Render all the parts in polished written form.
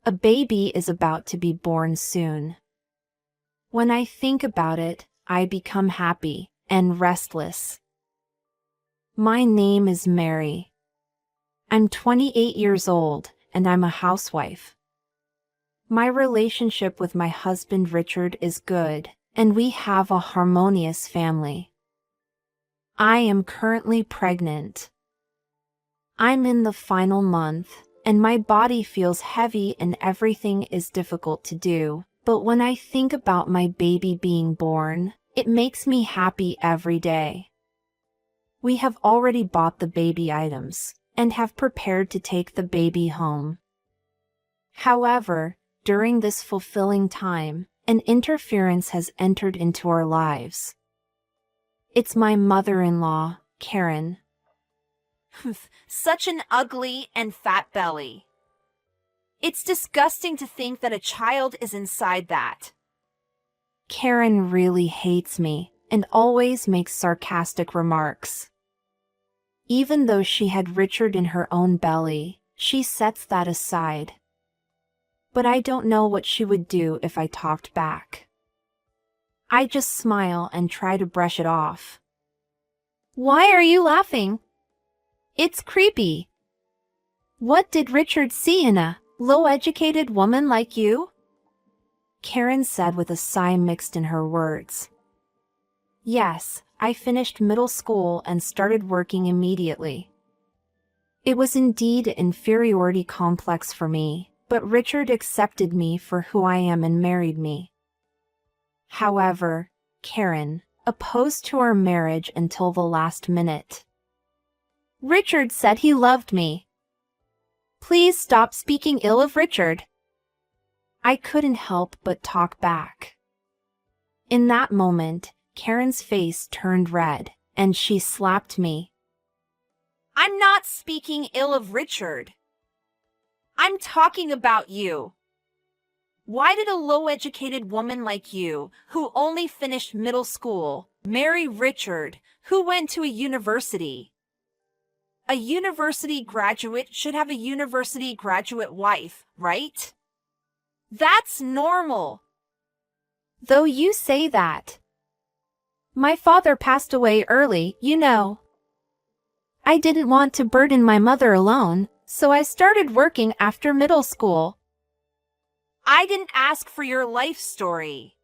A baby is about to be born soon. When I think about it, I become happy and restless. My name is Mary. I'm 28 years old, and I'm a housewife. My relationship with my husband Richard is good, and we have a harmonious family. I am currently pregnant. I'm in the final month, and my body feels heavy and everything is difficult to do. But when I think about my baby being born, it makes me happy every day. We have already bought the baby items and have prepared to take the baby home. However, during this fulfilling time, an interference has entered into our lives. It's my mother-in-law, Karen. Such an ugly and fat belly. It's disgusting to think that a child is inside that. Karen really hates me and always makes sarcastic remarks. Even though she had Richard in her own belly, she sets that aside. But I don't know what she would do if I talked back. I just smile and try to brush it off. Why are you laughing? It's creepy. What did Richard see in a low-educated woman like you? Karen said with a sigh mixed in her words. Yes, I finished middle school and started working immediately. It was indeed an inferiority complex for me, but Richard accepted me for who I am and married me. However, Karen opposed to our marriage until the last minute. Richard said he loved me. Please stop speaking ill of Richard. I couldn't help but talk back. In that moment, Karen's face turned red, and she slapped me. I'm not speaking ill of Richard. I'm talking about you. Why did a low-educated woman like you, who only finished middle school, marry Richard, who went to a university? A university graduate should have a university graduate wife, right? That's normal. Though you say that. My father passed away early, you know. I didn't want to burden my mother alone, so I started working after middle school. I didn't ask for your life story.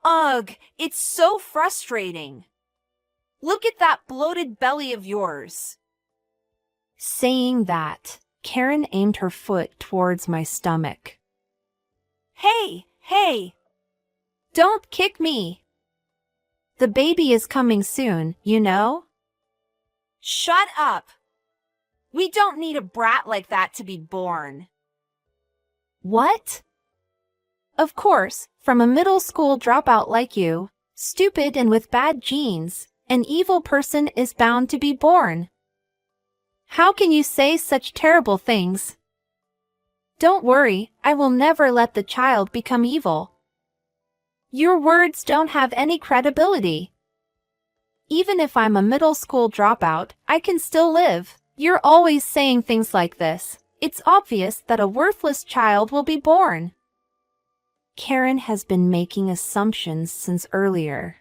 Ugh, it's so frustrating. Look at that bloated belly of yours. Saying that, Karen aimed her foot towards my stomach. Hey! Don't kick me. The baby is coming soon, you know? Shut up. We don't need a brat like that to be born. What? Of course, from a middle school dropout like you, stupid and with bad genes, an evil person is bound to be born. How can you say such terrible things? Don't worry, I will never let the child become evil. Your words don't have any credibility. Even if I'm a middle school dropout, I can still live. You're always saying things like this. It's obvious that a worthless child will be born. Karen has been making assumptions since earlier.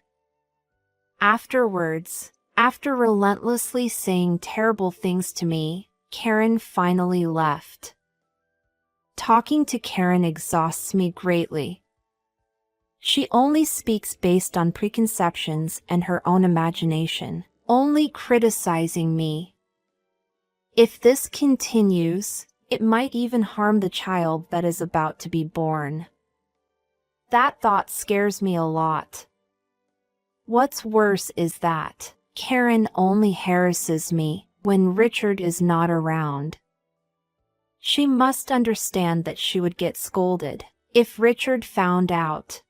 Afterwards, after relentlessly saying terrible things to me, Karen finally left. Talking to Karen exhausts me greatly. She only speaks based on preconceptions and her own imagination, only criticizing me. If this continues, it might even harm the child that is about to be born. That thought scares me a lot. What's worse is that Karen only harasses me when Richard is not around. She must understand that she would get scolded if Richard found out.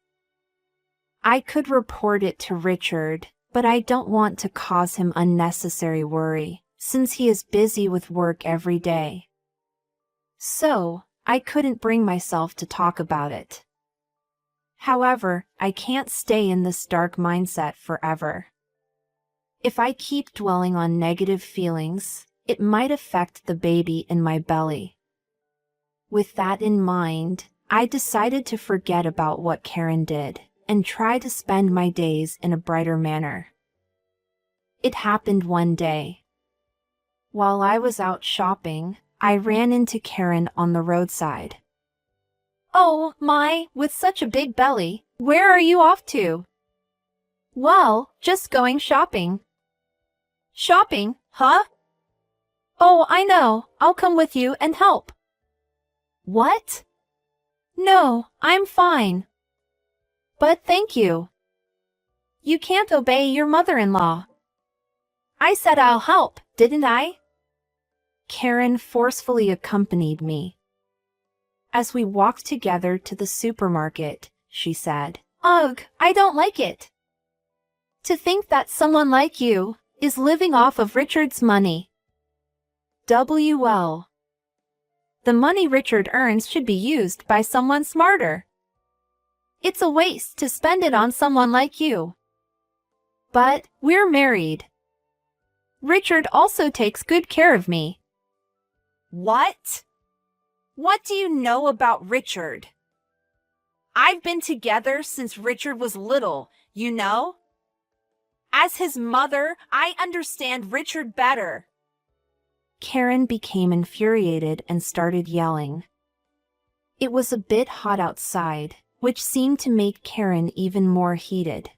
I could report it to Richard, but I don't want to cause him unnecessary worry, since he is busy with work every day. So, I couldn't bring myself to talk about it. However, I can't stay in this dark mindset forever. If I keep dwelling on negative feelings, it might affect the baby in my belly. With that in mind, I decided to forget about what Karen did and try to spend my days in a brighter manner. It happened one day. While I was out shopping, I ran into Karen on the roadside. "Oh, my, with such a big belly, where are you off to?" "Well, just going shopping." "Shopping, huh?" "Oh, I know, I'll come with you and help." "What?" "No, I'm fine." "But thank you." "You can't obey your mother-in-law." "I said I'll help, didn't I?" Karen forcefully accompanied me. As we walked together to the supermarket, she said, "Ugh, I don't like it. To think that someone like you is living off of Richard's money. WL. The money Richard earns should be used by someone smarter. It's a waste to spend it on someone like you. But we're married. Richard also takes good care of me." What? What do you know about Richard? I've been together since Richard was little, you know? As his mother, I understand Richard better. Karen became infuriated and started yelling. It was a bit hot outside, which seemed to make Karen even more heated.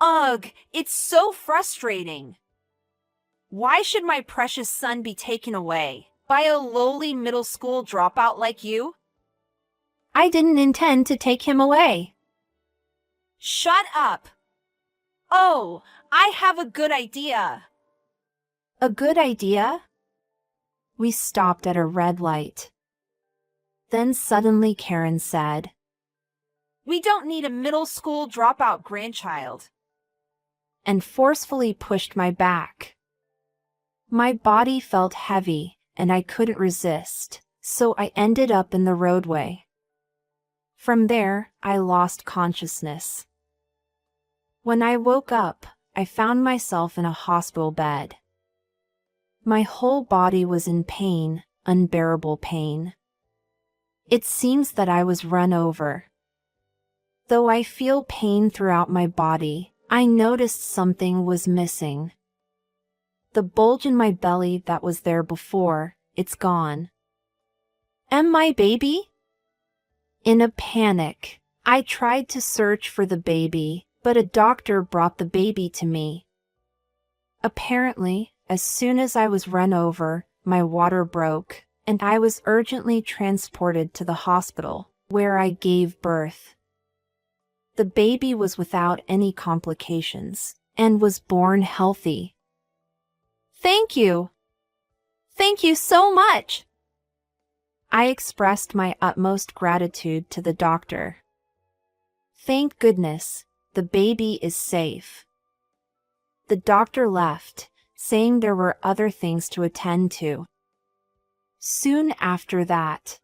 Ugh, it's so frustrating. Why should my precious son be taken away by a lowly middle school dropout like you? I didn't intend to take him away. Shut up. Oh, I have a good idea. A good idea? We stopped at a red light. Then suddenly Karen said, "We don't need a middle school dropout grandchild," and forcefully pushed my back. My body felt heavy, and I couldn't resist, so I ended up in the roadway. From there, I lost consciousness. When I woke up, I found myself in a hospital bed. My whole body was in pain, unbearable pain. It seems that I was run over. Though I feel pain throughout my body, I noticed something was missing. The bulge in my belly that was there before, it's gone. Am my baby? In a panic, I tried to search for the baby, but a doctor brought the baby to me. Apparently, as soon as I was run over, my water broke, and I was urgently transported to the hospital, where I gave birth. The baby was without any complications, and was born healthy. Thank you. Thank you so much. I expressed my utmost gratitude to the doctor. Thank goodness, the baby is safe. The doctor left, saying there were other things to attend to. Soon after that,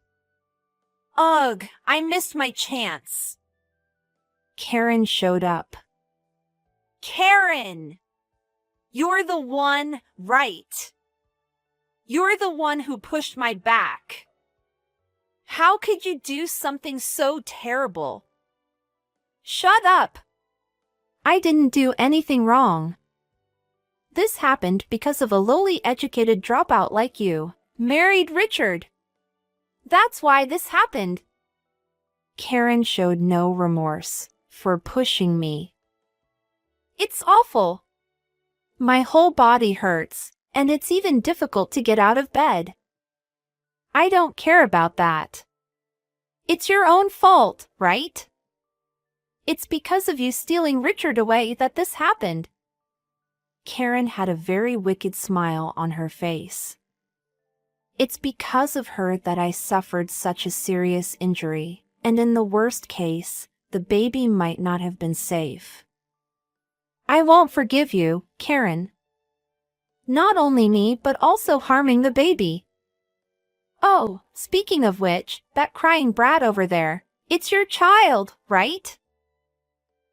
Ugh, I missed my chance. Karen showed up. Karen! You're the one, right? You're the one who pushed my back. How could you do something so terrible? Shut up! I didn't do anything wrong. This happened because of a lowly educated dropout like you married Richard. That's why this happened. Karen showed no remorse for pushing me. It's awful. My whole body hurts, and it's even difficult to get out of bed. I don't care about that. It's your own fault, right? It's because of you stealing Richard away that this happened. Karen had a very wicked smile on her face. It's because of her that I suffered such a serious injury, and in the worst case, the baby might not have been safe. I won't forgive you, Karen. Not only me, but also harming the baby. Oh, speaking of which, that crying brat over there, it's your child, right?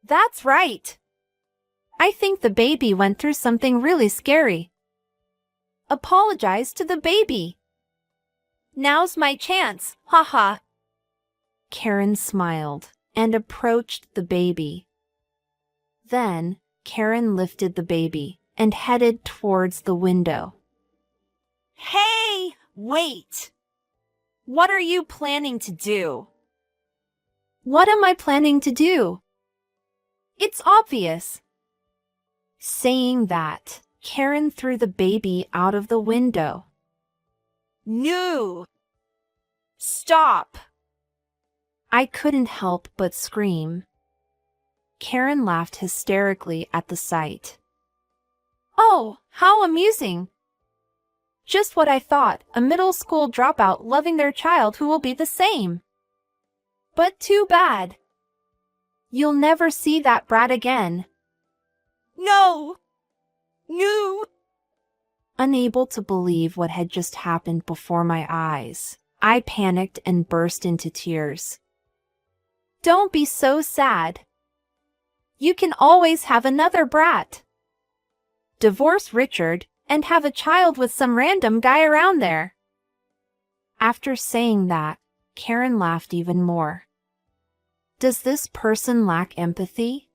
That's right. I think the baby went through something really scary. Apologize to the baby. Now's my chance, haha. Karen smiled and approached the baby. Then, Karen lifted the baby and headed towards the window. Hey, wait! What are you planning to do? What am I planning to do? It's obvious. Saying that, Karen threw the baby out of the window. No! Stop! I couldn't help but scream. Karen laughed hysterically at the sight. Oh, how amusing! Just what I thought, a middle school dropout loving their child who will be the same. But too bad. You'll never see that brat again. No! No! Unable to believe what had just happened before my eyes, I panicked and burst into tears. Don't be so sad. You can always have another brat. Divorce Richard and have a child with some random guy around there. After saying that, Karen laughed even more. Does this person lack empathy?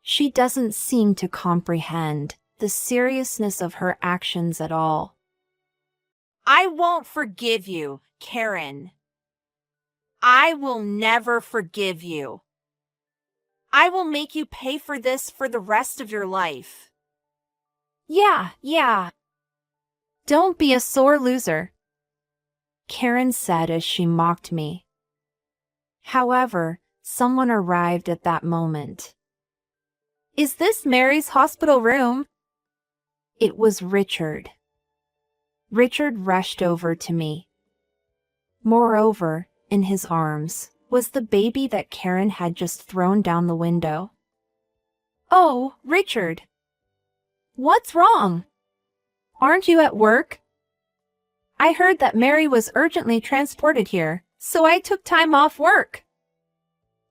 She doesn't seem to comprehend the seriousness of her actions at all. I won't forgive you, Karen. I will never forgive you. I will make you pay for this for the rest of your life. Yeah. Don't be a sore loser, Karen said as she mocked me. However, someone arrived at that moment. Is this Mary's hospital room? It was Richard. Richard rushed over to me. Moreover, in his arms was the baby that Karen had just thrown down the window. Oh, Richard! What's wrong? Aren't you at work? I heard that Mary was urgently transported here, so I took time off work.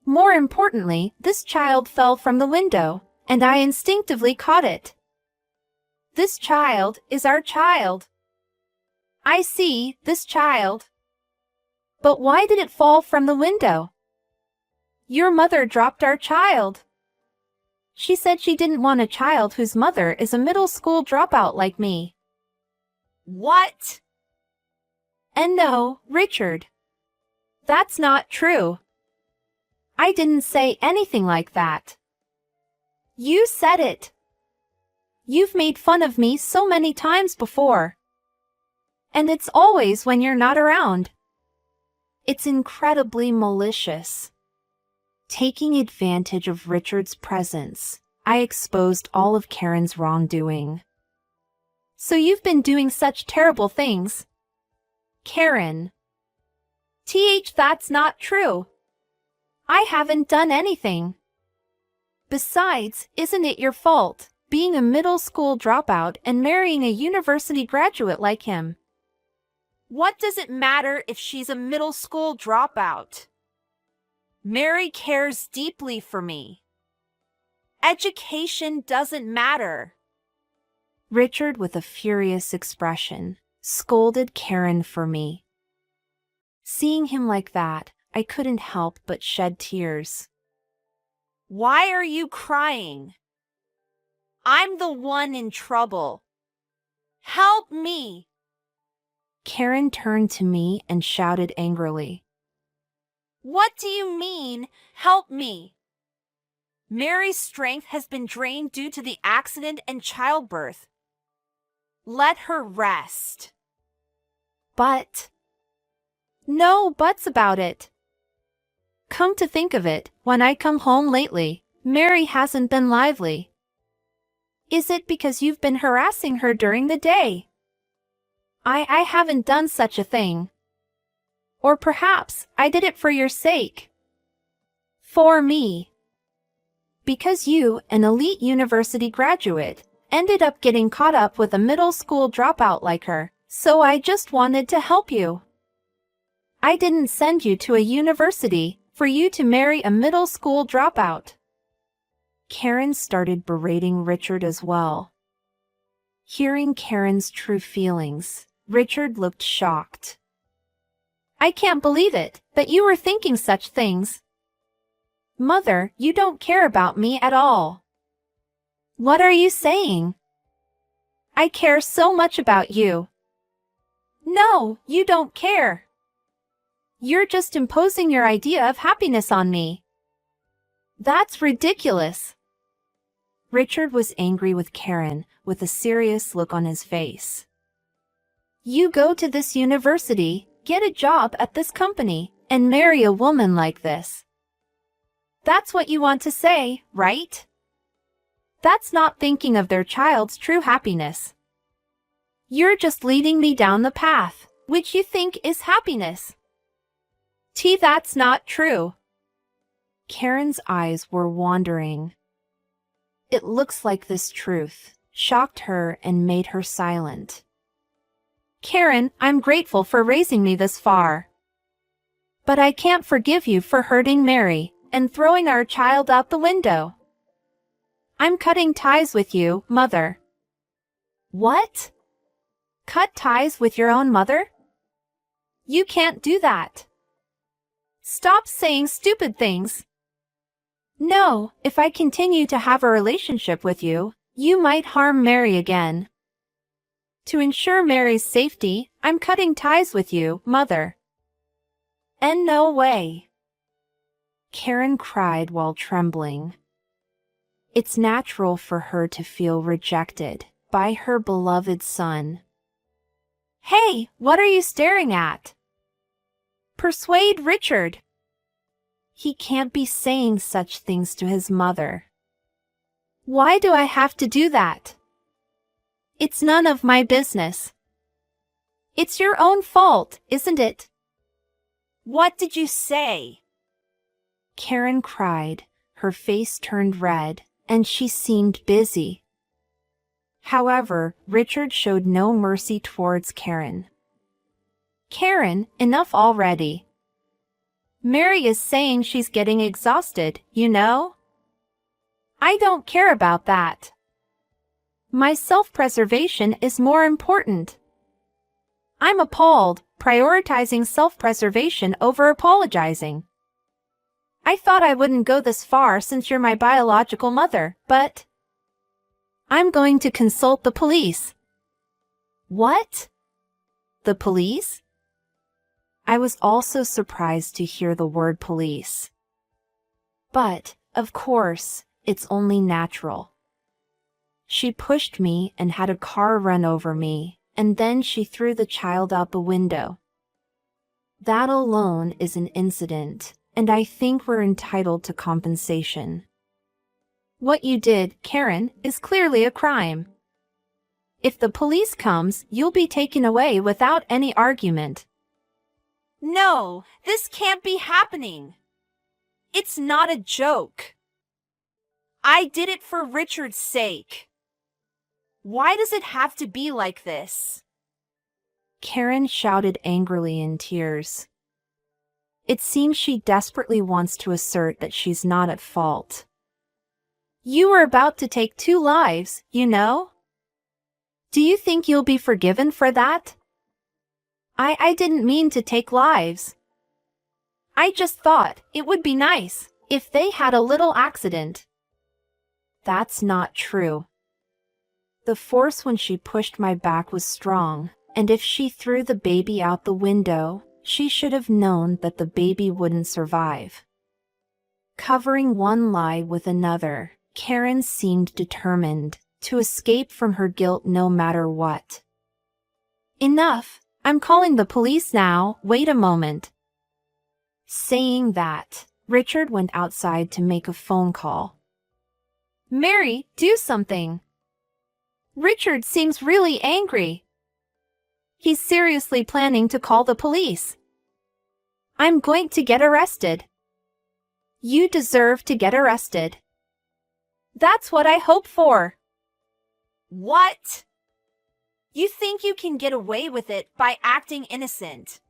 More importantly, this child fell from the window, and I instinctively caught it. This child is our child. I see, this child. But why did it fall from the window? Your mother dropped our child. She said she didn't want a child whose mother is a middle school dropout like me. What? And no, Richard. That's not true. I didn't say anything like that. You said it. You've made fun of me so many times before. And it's always when you're not around. It's incredibly malicious. Taking advantage of Richard's presence, I exposed all of Karen's wrongdoing. So you've been doing such terrible things. Karen. That's not true. I haven't done anything. Besides, isn't it your fault, being a middle school dropout and marrying a university graduate like him? What does it matter if she's a middle school dropout? Mary cares deeply for me. Education doesn't matter. Richard, with a furious expression, scolded Karen for me. Seeing him like that, I couldn't help but shed tears. Why are you crying? I'm the one in trouble. Help me! Karen turned to me and shouted angrily. What do you mean, help me? Mary's strength has been drained due to the accident and childbirth. Let her rest. But... No buts about it. Come to think of it, when I come home lately, Mary hasn't been lively. Is it because you've been harassing her during the day? I haven't done such a thing. Or perhaps I did it for your sake. For me. Because you, an elite university graduate, ended up getting caught up with a middle school dropout like her, so I just wanted to help you. I didn't send you to a university for you to marry a middle school dropout. Karen started berating Richard as well. Hearing Karen's true feelings, Richard looked shocked. I can't believe it, that you were thinking such things. Mother, you don't care about me at all. What are you saying? I care so much about you. No, you don't care. You're just imposing your idea of happiness on me. That's ridiculous. Richard was angry with Karen, with a serious look on his face. You go to this university, get a job at this company, and marry a woman like this. That's what you want to say, right? That's not thinking of their child's true happiness. You're just leading me down the path, which you think is happiness. That's not true. Karen's eyes were wandering. It looks like this truth shocked her and made her silent. Karen, I'm grateful for raising me this far. But I can't forgive you for hurting Mary and throwing our child out the window. I'm cutting ties with you, Mother. What? Cut ties with your own mother? You can't do that. Stop saying stupid things. No, if I continue to have a relationship with you, you might harm Mary again. To ensure Mary's safety, I'm cutting ties with you, Mother. And no way. Karen cried while trembling. It's natural for her to feel rejected by her beloved son. Hey, what are you staring at? Persuade Richard. He can't be saying such things to his mother. Why do I have to do that? It's none of my business. It's your own fault, isn't it? What did you say? Karen cried, her face turned red, and she seemed busy. However, Richard showed no mercy towards Karen. Karen, enough already. Mary is saying she's getting exhausted, you know? I don't care about that. My self-preservation is more important. I'm appalled, prioritizing self-preservation over apologizing. I thought I wouldn't go this far since you're my biological mother, but I'm going to consult the police. What? The police? I was also surprised to hear the word police. But, of course, it's only natural. She pushed me and had a car run over me, and then she threw the child out the window. That alone is an incident, and I think we're entitled to compensation. What you did, Karen, is clearly a crime. If the police comes, you'll be taken away without any argument. No, this can't be happening. It's not a joke. I did it for Richard's sake. Why does it have to be like this? Karen shouted angrily in tears. It seems she desperately wants to assert that she's not at fault. You were about to take 2 lives, you know? Do you think you'll be forgiven for that? I didn't mean to take lives. I just thought it would be nice if they had a little accident. That's not true. The force when she pushed my back was strong, and if she threw the baby out the window, she should have known that the baby wouldn't survive. Covering one lie with another, Karen seemed determined to escape from her guilt no matter what. Enough! I'm calling the police now, wait a moment. Saying that, Richard went outside to make a phone call. Mary, do something. Richard seems really angry. He's seriously planning to call the police. I'm going to get arrested. You deserve to get arrested. That's what I hope for. What? You think you can get away with it by acting innocent?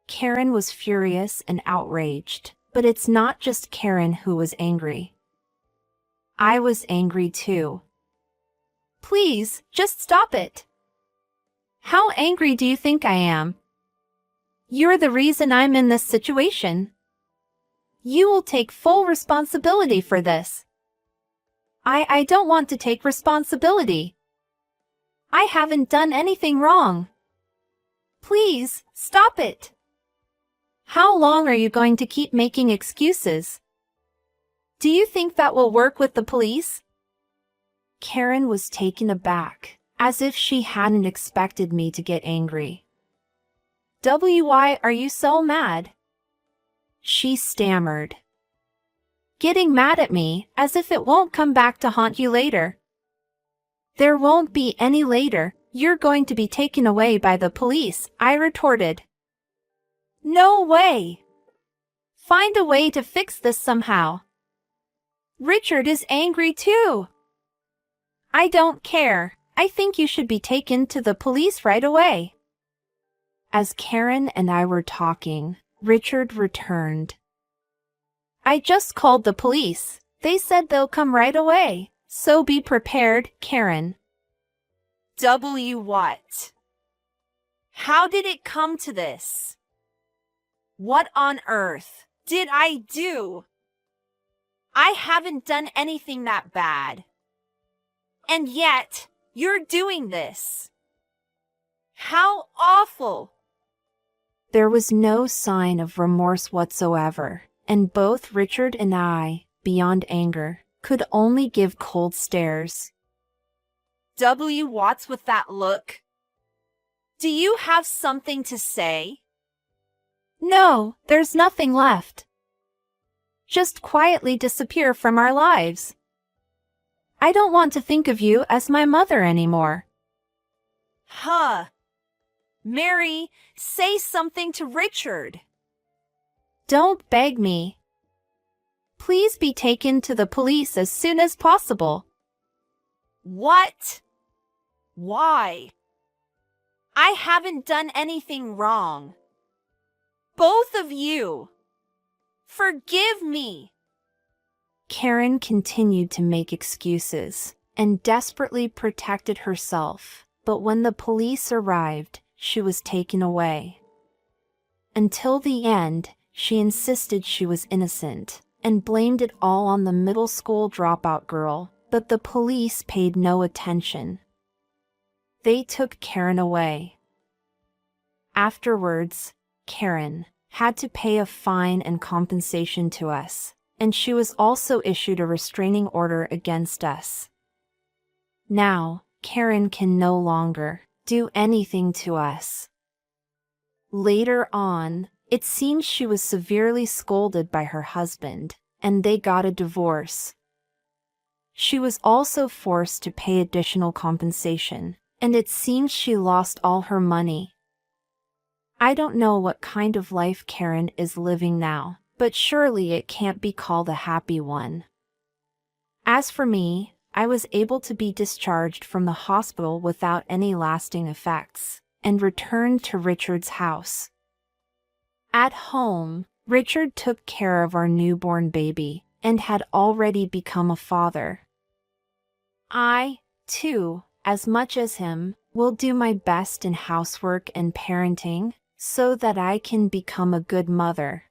Karen was furious and outraged, but it's not just Karen who was angry. I was angry too. Please, just stop it. How angry do you think I am? You're the reason I'm in this situation. You will take full responsibility for this. I don't want to take responsibility. I haven't done anything wrong. Please, stop it. How long are you going to keep making excuses? Do you think that will work with the police? Karen was taken aback, as if she hadn't expected me to get angry. Why are you so mad? She stammered. Getting mad at me, as if it won't come back to haunt you later. There won't be any later. You're going to be taken away by the police, I retorted. No way. Find a way to fix this somehow. Richard is angry too. I don't care. I think you should be taken to the police right away. As Karen and I were talking, Richard returned. I just called the police. They said they'll come right away. So be prepared, Karen. What? How did it come to this? What on earth did I do? I haven't done anything that bad. And yet, you're doing this. How awful! There was no sign of remorse whatsoever, and both Richard and I, beyond anger, could only give cold stares. What's with that look? Do you have something to say? No, there's nothing left. Just quietly disappear from our lives. I don't want to think of you as my mother anymore. Mary, say something to Richard. Don't beg me. Please be taken to the police as soon as possible. What? Why? I haven't done anything wrong. Both of you. Forgive me. Karen continued to make excuses and desperately protected herself, but when the police arrived, she was taken away. Until the end, she insisted she was innocent and blamed it all on the middle school dropout girl, but the police paid no attention. They took Karen away. Afterwards, Karen had to pay a fine and compensation to us, and she was also issued a restraining order against us. Now, Karen can no longer do anything to us. Later on, it seems she was severely scolded by her husband, and they got a divorce. She was also forced to pay additional compensation, and it seems she lost all her money. I don't know what kind of life Karen is living now, but surely it can't be called a happy one. As for me, I was able to be discharged from the hospital without any lasting effects, and returned to Richard's house. At home, Richard took care of our newborn baby, and had already become a father. I, too, as much as him, will do my best in housework and parenting, so that I can become a good mother.